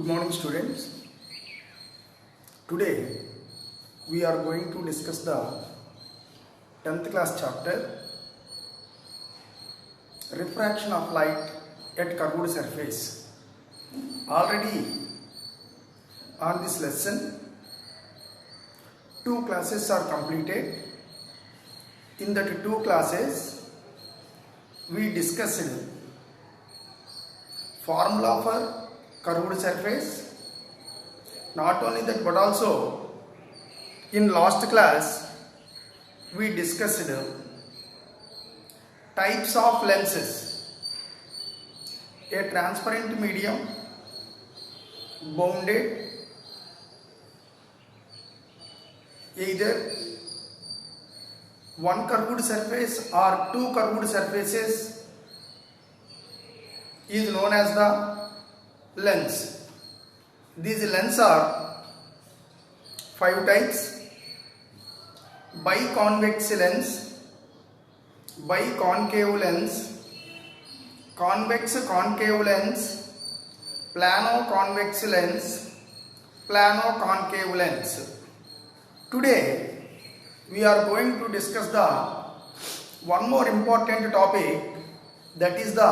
morning, students. Today we are going to discuss the 10th class chapter Refraction of Light at Curved Surface. Already on this lesson, 2 classes are completed. In that 2 classes, we discussed formula for curved surface. Not only that, but also in last class we discussed types of lenses: a transparent medium, bounded, either one curved surface or 2 curved surfaces is known as the lens. These lenses are 5 types: biconvex lens, biconcave lens, convex concave lens, plano-convex lens, plano-concave lens. Today we are going to discuss the one more important topic, that is the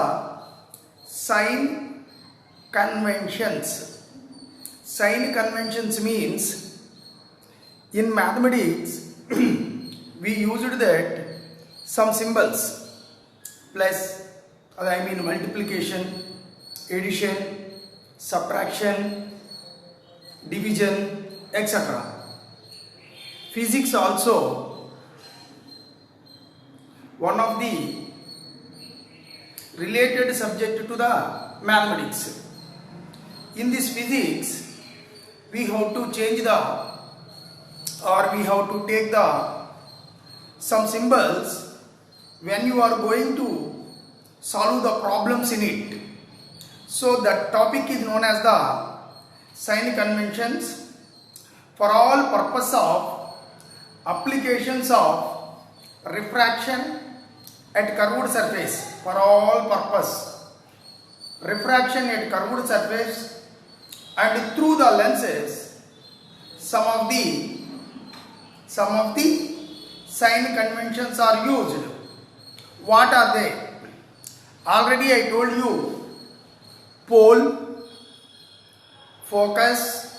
sign conventions. Sign conventions means in mathematics we used that some symbols plus, multiplication, addition, subtraction, division, etc. Physics also one of the related subject to the mathematics. In this physics, we have to change we have to take some symbols when you are going to solve the problems in it. So that topic is known as the sign conventions. For all purpose of applications of refraction at curved surface, for all purpose refraction at curved surface and through the lenses, some of the sign conventions are used. What are they? Already I told you: pole, focus,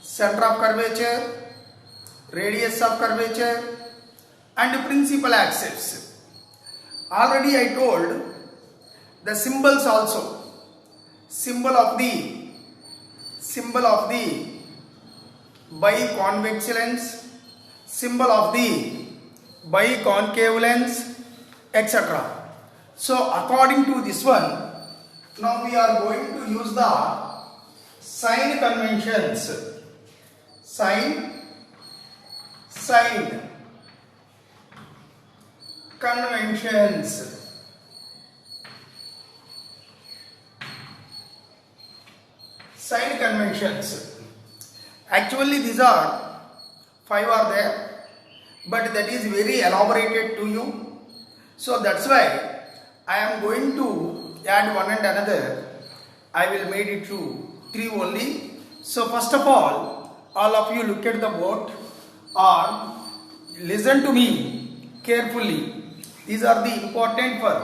center of curvature, radius of curvature, and principal axis. Already I told the symbols also. Symbol of the biconvex lens, symbol of the biconcave lens, etc. So according to this one, now we are going to use the sign conventions. Sign conventions. Sign conventions. Actually these are 5 are there, but that is very elaborated to you. So that's why I am going to add one and another. I will make it to 3 only. So first of all of you look at the board or listen to me carefully. These are the important for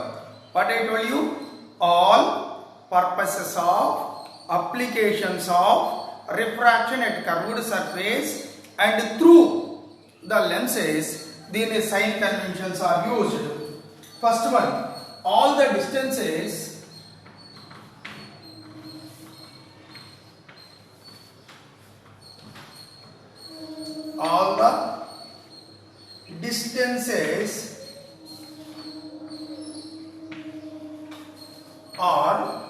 what I told you: all purposes of applications of refraction at curved surface and through the lenses, these sign conventions are used. First one, all the distances are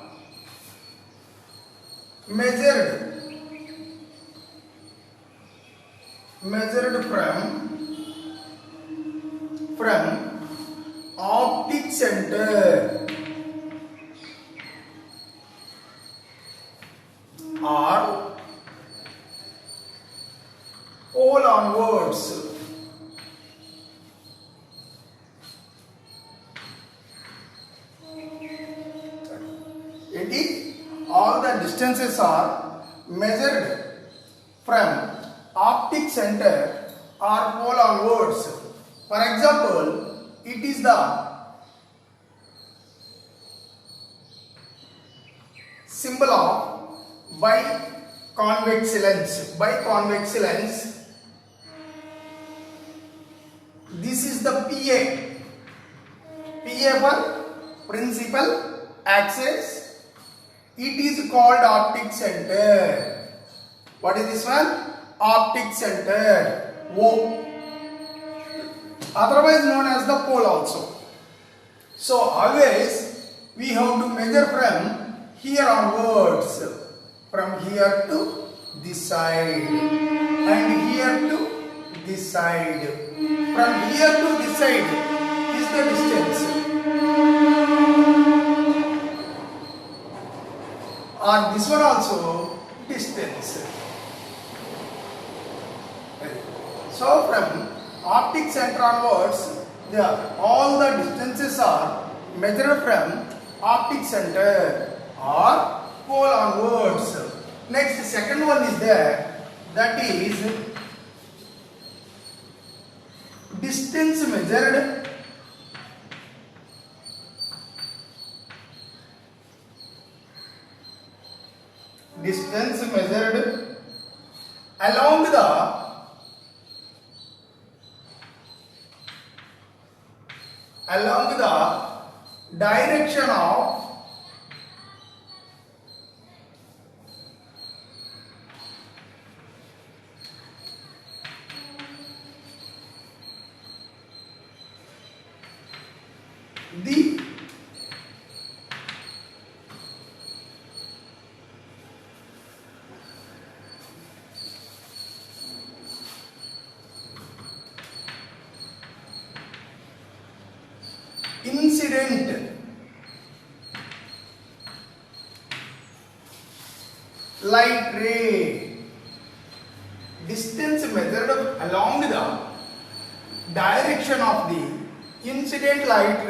measured from optic center or pole onwards. It is all the distances are measured from optic center or pole onwards. For example, it is the symbol of biconvex lens. Biconvex lens. This is the PA. PA for principal axis. It is called optic center. What is this one? Optic center. O. Otherwise known as the pole also. So always we have to measure from here onwards. From here to this side. And here to this side. From here to this side is the distance. And this one also distance. So from optic center onwards, all the distances are measured from optic center or pole onwards. Next, second one is there, that is distance measured along the direction of the incident light ray. Distance measured along the direction of the incident light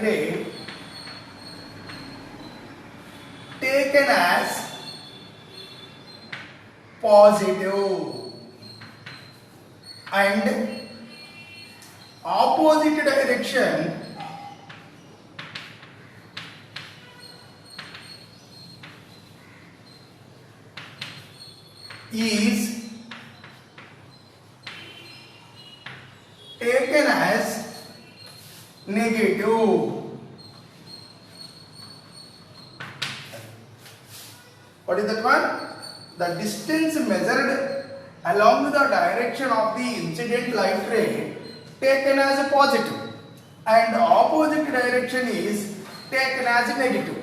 ray taken as positive and opposite direction is taken as negative. What is that one? The distance measured along the direction of the incident light ray taken as a positive and opposite direction is taken as a negative.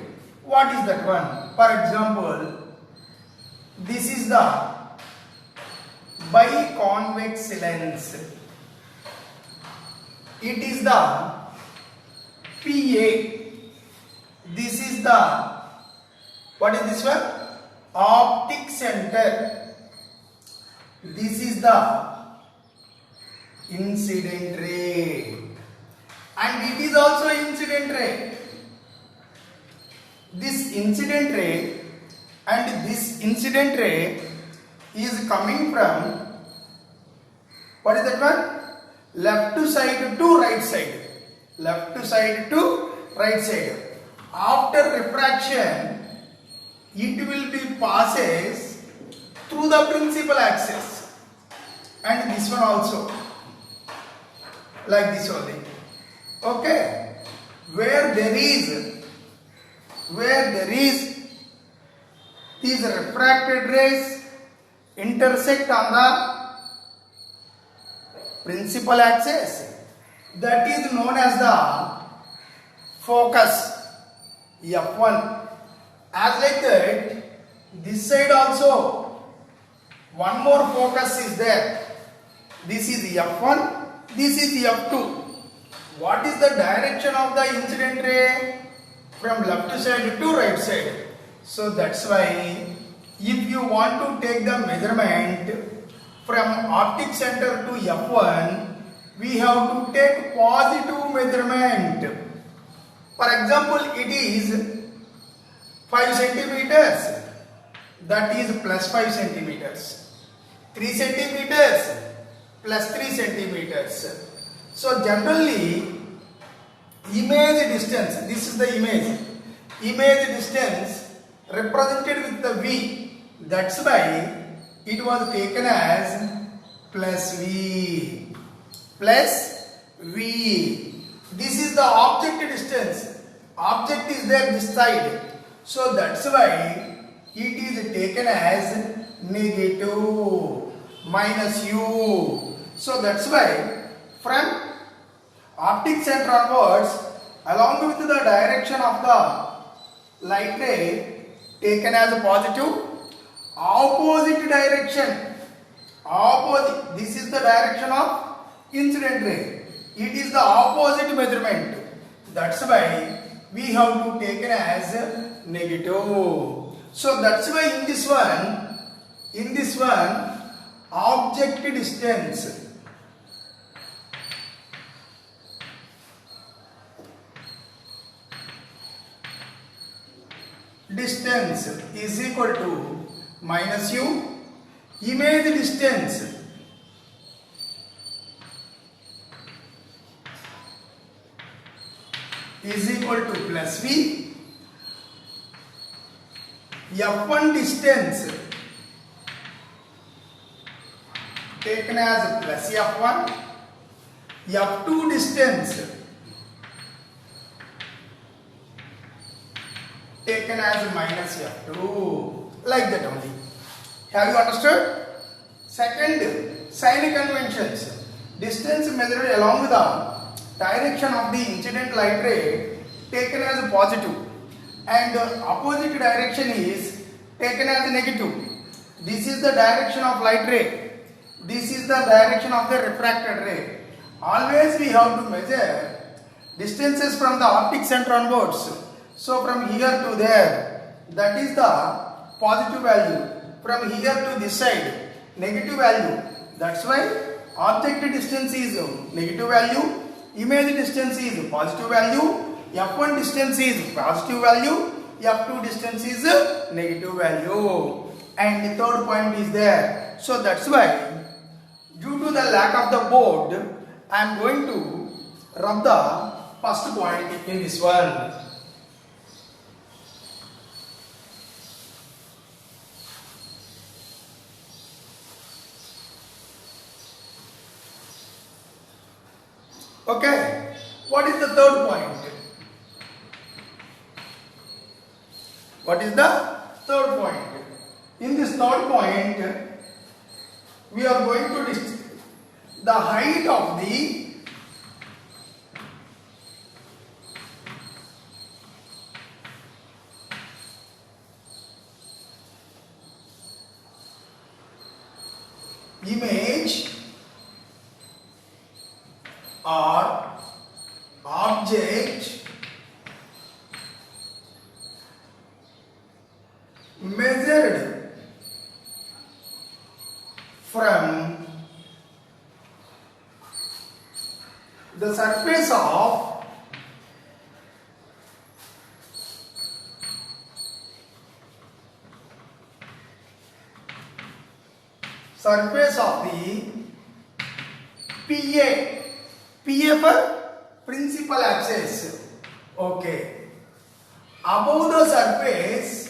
What is that one? For example, this is the biconvex lens. It is the PA. This is the, what is this one? Optic center. This is the incident ray. And it is also incident ray. This incident ray and this incident ray is coming from, what is that one? Left side to right side. Left side to right side. After refraction, it will be passes through the principal axis. And this one also. Like this only. Okay. Where there is these refracted rays intersect on the principal axis, that is known as the focus F1. As like that, this side also one more focus is there. This is F1, this is F2. What is the direction of the incident ray? From left side to right side. So that's why if you want to take the measurement from optic center to F1, we have to take positive measurement. For example, it is 5 centimeters, that is plus 5 centimeters. 3 centimeters, plus 3 centimeters. So generally, image distance, this is the image distance represented with the V. That's why it was taken as plus V. Plus V. This is the object distance. Object is there this side. So that's why it is taken as negative minus U. So that's why from optic center onwards, along with the direction of the light ray taken as a positive, opposite direction, opposite, this is the direction of incident ray, it is the opposite measurement. That's why we have to take it as negative. So that's why in this one, object distance is equal to minus U, image distance is equal to plus V, F1 distance taken as plus F1, F2 distance taken as minus F2, like that only. Have you understood? Second, sign conventions. Distance measured along the direction of the incident light ray taken as positive, and opposite direction is taken as negative. This is the direction of light ray. This is the direction of the refracted ray. Always we have to measure distances from the optic center onwards. So from here to there, that is the positive value. From here to this side, negative value. That's why object distance is negative value, image distance is positive value, F1 distance is positive value, F2 distance is negative value. And the third point is there. So that's why, due to the lack of the board, I am going to rub the first point in this one. Okay, what is the third point? What is the third point? In this third point, we are going to the height of the image or object measured from the surface of the PA. PA for principal axis. Okay. Above the surface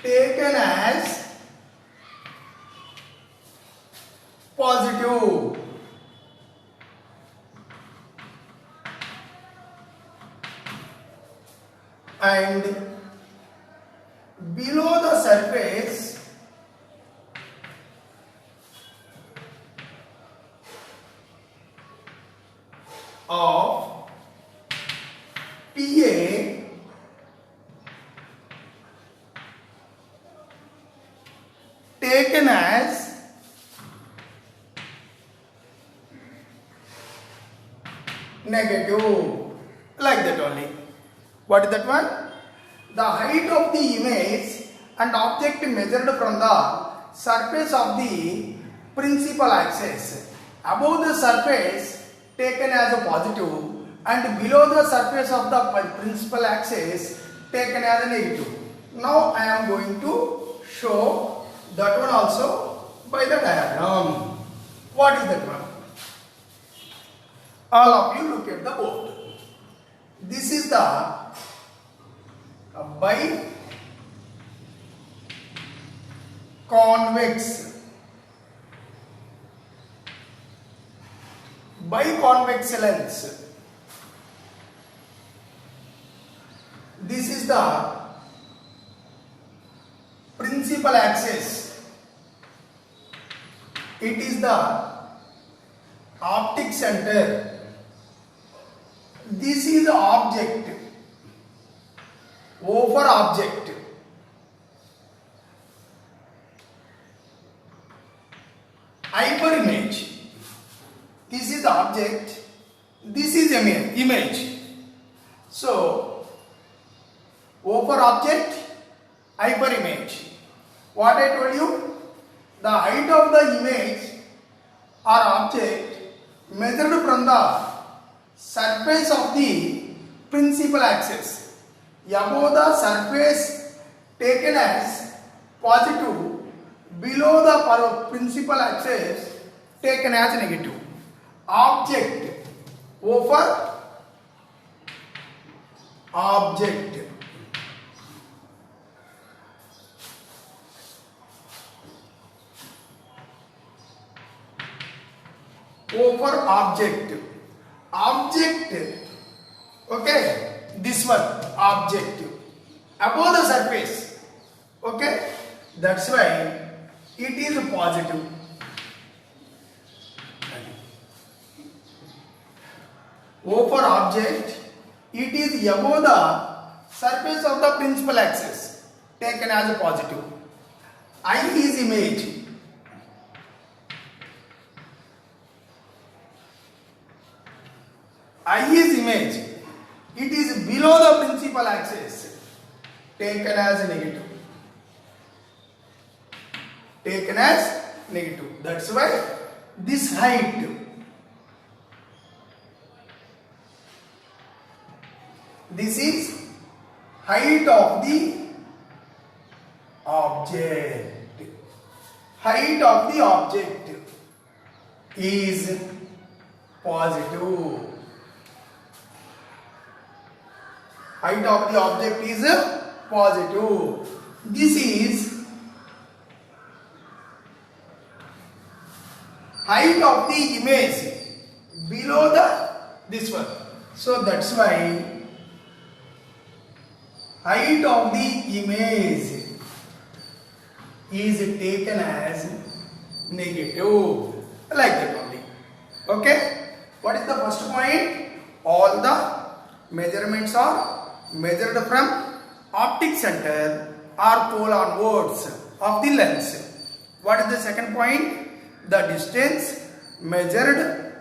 taken as positive. And below the surface of PA taken as negative, like that only. What is that one? The height of the image and object measured from the surface of the principal axis. Above the surface taken as a positive and below the surface of the principal axis taken as a negative. Now I am going to show that one also by the diagram. What is that one? All of you look at the board. This is the biconvex lens. This is the principal axis. It is the optic center. This is the object. O for object. I for image. This is the object. This is image. So, O for object, I for image. What I told you? The height of the image or object measured from the surface of the principal axis. Above the surface taken as positive, below the principal axis taken as negative. Object, O for object. O for object. Object, okay, this one, object, above the surface, okay, that's why it is positive. O for object, it is above the surface of the principal axis, taken as a positive. I is image. I is image. It is below the principal axis, taken as negative. Taken as negative. That's why this height, this is height of the object. Height of the object is positive. Height of the object is positive. This is height of the image below this one. So that's why height of the image is taken as negative. Like that only. Okay? What is the first point? All the measurements are measured from optic center or pole onwards of the lens. What is the second point? The distance measured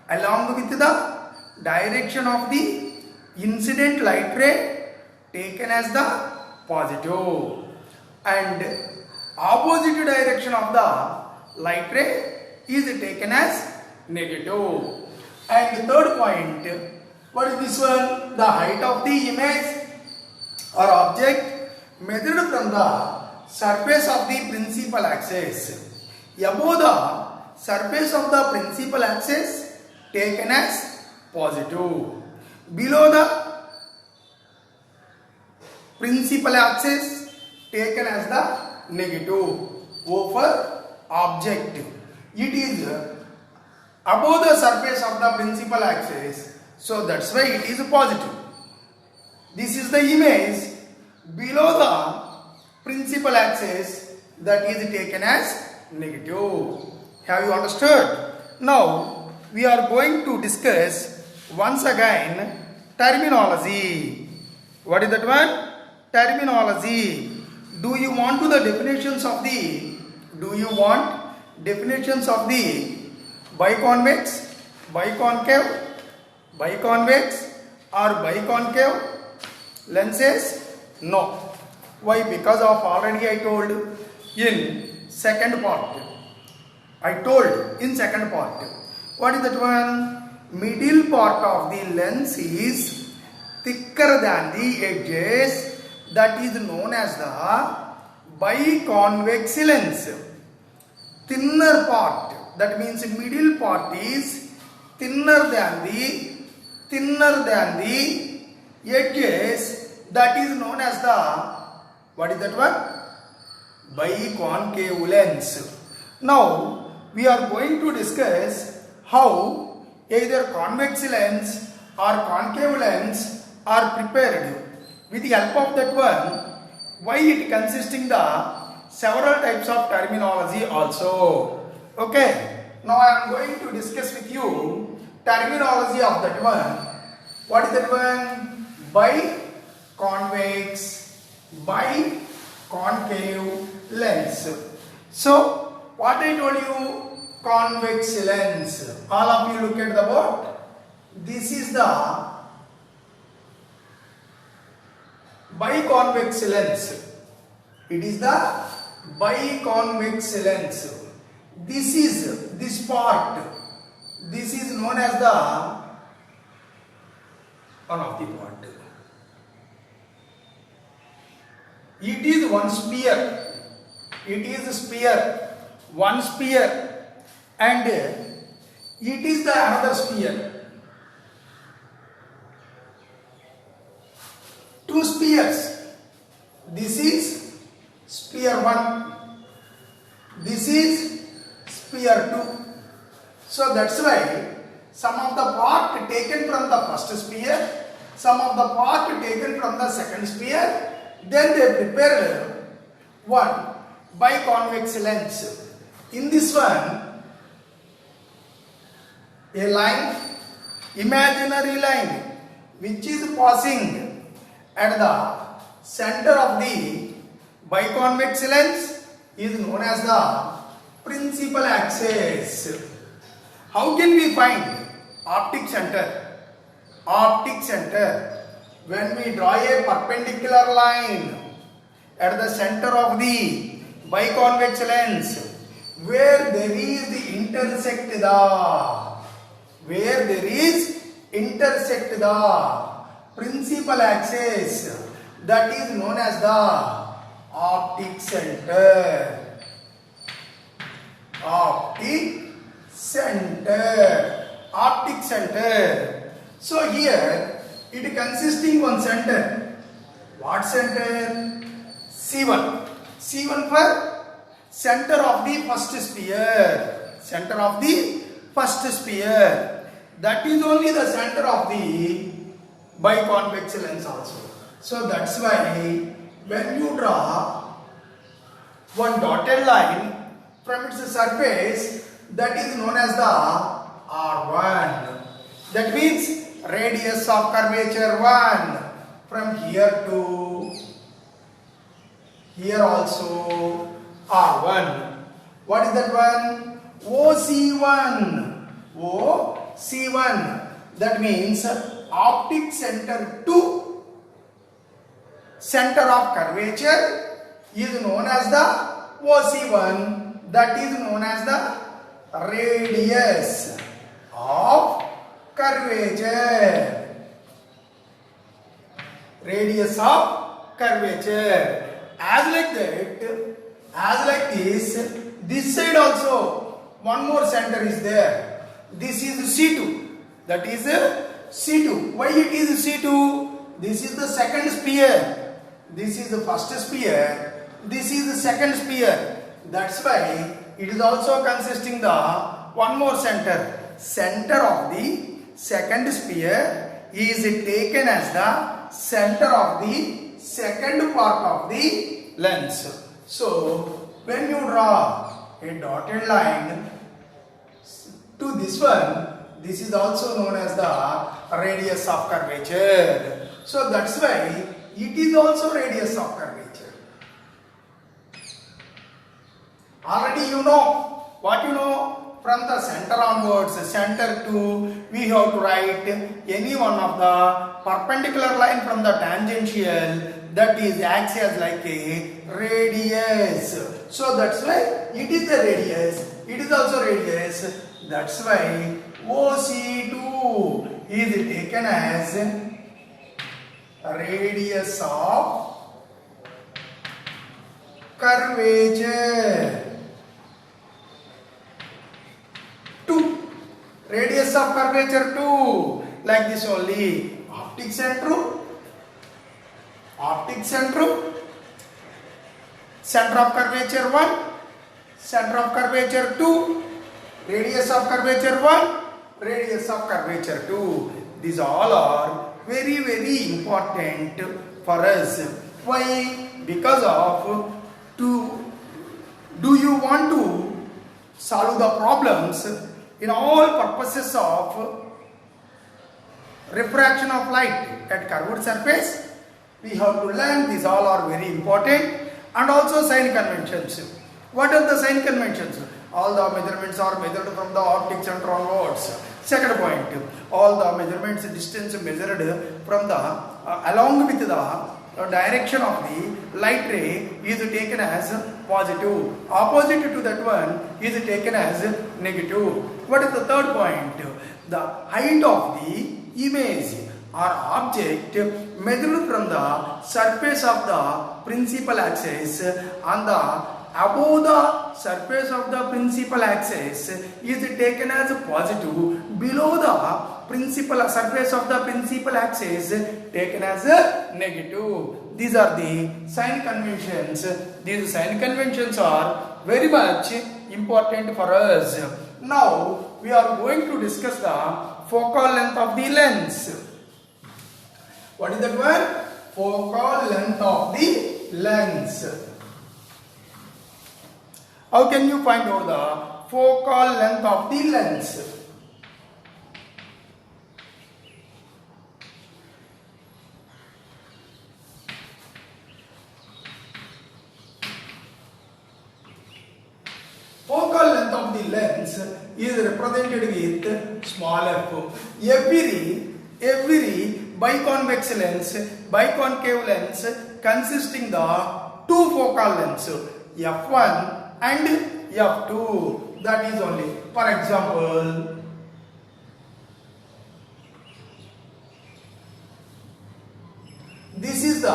along with the direction of the incident light ray taken as the positive and opposite direction of the light ray is taken as negative. And the third point, what is this one? The height of the image or object measured from the surface of the principal axis. Above the surface of the principal axis taken as positive. Below the principal axis taken as the negative. O for object. It is above the surface of the principal axis. So that's why it is positive. This is the image below the principal axis, that is taken as negative. Have you understood? Now we are going to discuss once again terminology. What is that one? Terminology. Do you want the definitions of the biconvex, biconcave, biconvex or biconcave lenses? No. Why? Because of already I told in second part. What is that one? middle part of the lens is thicker than the edges, that is known as the biconvex lens. Thinner part, that means middle part is thinner than the edges, that is known as the, what is that one? Biconcave lens. Now we are going to discuss how either convex lens or concave lens are prepared. With the help of that one, why it consisting the several types of terminology also. Okay, now I am going to discuss with you terminology of that one. What is that one? Biconvex, biconcave lens. So what I told you, convex lens. All of you look at the board. This is the biconvex lens. It is the biconvex lens. This is this part. This is known as the one of the part. It is one sphere. It is a sphere. One sphere. And it is the another sphere. Two spheres. This is sphere 1. This is sphere 2. So that's why some of the part taken from the first sphere, some of the part taken from the second sphere, then they prepared one biconvex lens. In this one, a line, imaginary line, which is passing at the center of the biconvex lens is known as the principal axis. How can we find optic center? Optic center. When we draw a perpendicular line at the center of the biconvex lens, where there is intersect the principal axis, that is known as the optic center. Optic center. So here it consisting one center. What center? C1. C1 for center of the first sphere. Center of the first sphere. That is only the center of the biconvex lens also. So that's why when you draw one dotted line from its surface, that is known as the R1. That means radius of curvature 1 from here to here also R1. What is that one? OC1. OC1. That means optic center to center of curvature is known as the OC1. That is known as the radius of curvature. Radius of curvature. As like that, as like this side also one more center is there. This is C2. That is C2. Why it is C2? This is the second sphere. This is the first sphere. This is the second sphere. That's why it is also consisting the one more center. Center of the second sphere is taken as the center of the second part of the lens. So when you draw a dotted line to this one, this is also known as the radius of curvature. So that's why it is also radius of curvature. Already you know. What you know? From the center onwards, center to, we have to write any one of the perpendicular line from the tangential, that is acts as like a radius. So that's why it is the radius. It is also radius. That's why OC2 is taken as radius of curvature. 2. Radius of curvature 2. Like this only. Optic centrum. Optic centrum. Center of curvature 1. Center of curvature 2. Radius of curvature 1. Radius of curvature 2. These all are very, very important for us. Why? Because of do you want to solve the problems in all purposes of refraction of light at curved surface? We have to learn. These all are very important. And also sign conventions. What are the sign conventions? All the measurements are measured from the optic center onwards. Second point, all the measurements distance measured from the along with the direction of the light ray is taken as positive. Opposite to that one is taken as negative. What is the third point? The height of the image or object measured from the surface of the principal axis on the above the surface of the principal axis is taken as positive. Below the principal surface of the principal axis taken as negative. These are the sign conventions. These sign conventions are very much important for us. Now we are going to discuss the focal length of the lens. What is that word? Focal length of the lens. How can you find out the focal length of the lens? Focal length of the lens is represented with small f. Every biconvex lens, biconcave lens consisting the two focal lengths, f1 and f2. That is only. For example, this is the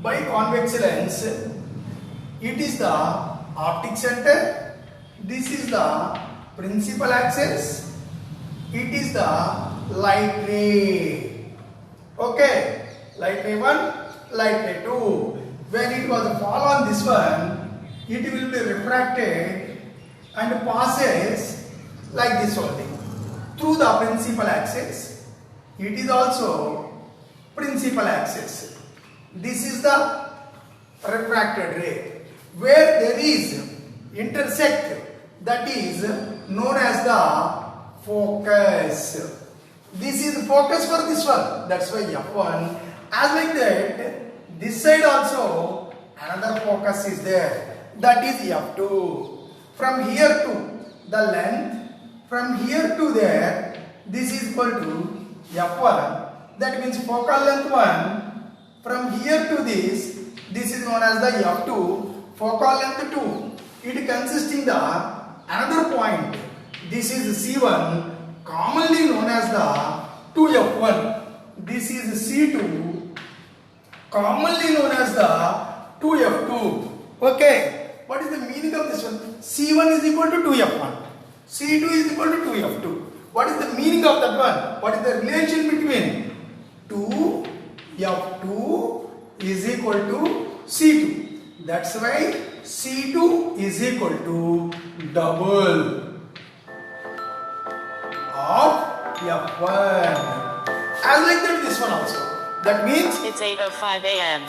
biconvex lens. It is the optic center. This is the principal axis. It is the light ray. Okay, light ray 1, light ray 2. When it was fall on this one, it will be refracted and passes like this only through the principal axis. It is also principal axis. This is the refracted ray. Where there is intersect, that is known as the focus. This is focus for this one. That's why f1. As like that, this side also another focus is there. That is f2. From here to the length, from here to there, this is equal to f1. That means focal length 1. From here to this is known as the f2. Focal length 2. It consisting the another point. This is C1, commonly known as the 2f1. This is C2, commonly known as the 2f2. Okay, what is the meaning of this one? C1 is equal to 2f1. C2 is equal to 2f2. What is the meaning of that one? What is the relation between 2f2 is equal to C2? That's why C2 is equal to double of f1. As like that, this one also. That means it's 8:05 a.m.